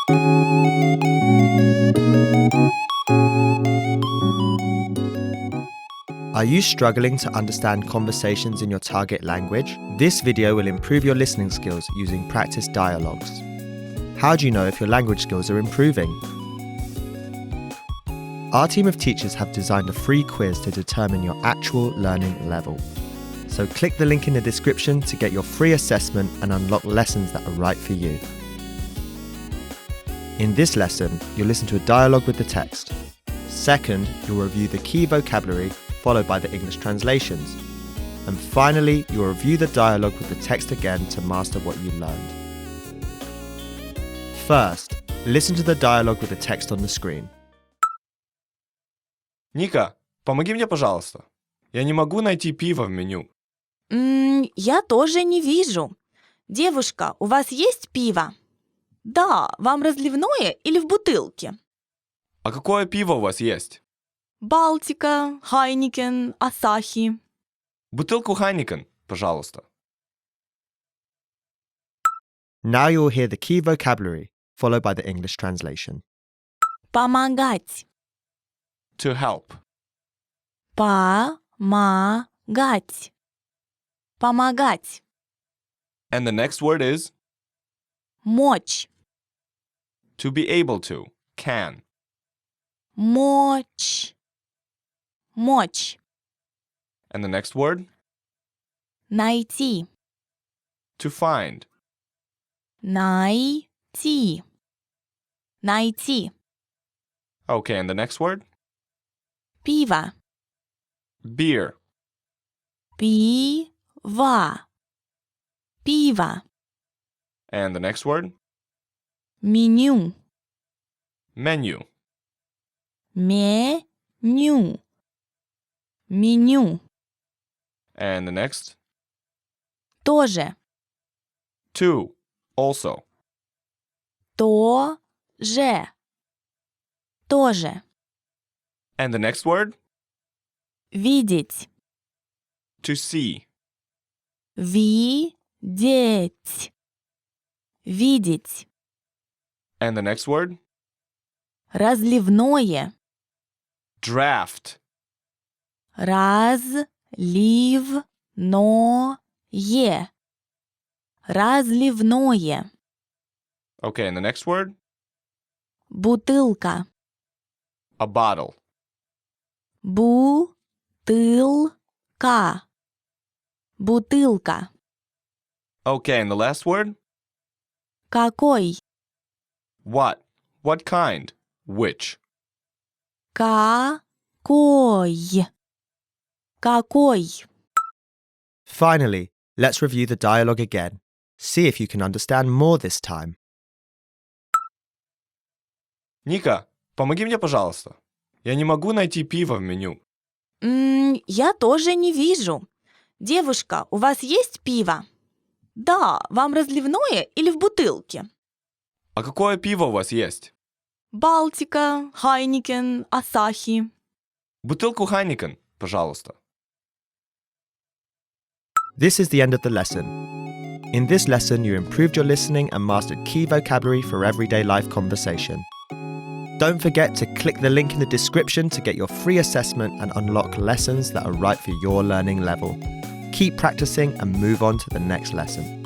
Are you struggling to understand conversations in your target language? This video will improve your listening skills using practice dialogues. How do you know if your language skills are improving? Our team of teachers have designed a free quiz to determine your actual learning level. So click the link in the description to get your free assessment and unlock lessons that are right for you. In this lesson, you'll listen to a dialogue with the text. Second, you'll review the key vocabulary followed by the English translations. And finally, you'll review the dialogue with the text again to master what you learned. First, listen to the dialogue with the text on the screen. Ника, помоги мне, пожалуйста. Я не могу найти пиво в меню. Я тоже не вижу. Девушка, у вас есть пиво? Да, вам разливное или в бутылке? А какое пиво у вас есть? Балтика, Хайникен, Асахи. Бутылку Хайникен, пожалуйста. Now you'll hear the key vocabulary, followed by the English translation. Помогать. To help. Помогать. Помогать. And the next word is Мочь. to be able to, can. Мочь. Мочь. And the next word, Найти. to find. Найти. Найти. Okay, and the next word, Пиво. beer. Пиво. Пиво. And the next word, Меню. menu. Меню. Меню. And the next, Тоже. to, also. Тоже. Тоже. And the next word, Видеть. to see. Видеть. Видеть. And the next word, Разливное. draft. Разливное. Разливное. Okay, and the next word, Бутылка. a bottle. Бутылка. Бутылка. Okay, and the last word, Какой? what? What kind? Which? Какой? Какой? Finally, let's review the dialogue again. See if you can understand more this time. Ника, помоги мне, пожалуйста. Я не могу найти пиво в меню. Я тоже не вижу. Девушка, у вас есть пиво? Да, вам разливное или в бутылке? А какое пиво у вас есть? Балтика, Хайникен, Асахи. Бутылку Хайникен, пожалуйста. This is the end of the lesson. In this lesson, you improved your listening and mastered key vocabulary for everyday life conversation. Don't forget to click the link in the description to get your free assessment and unlock lessons that are right for your learning level. Keep practicing and move on to the next lesson.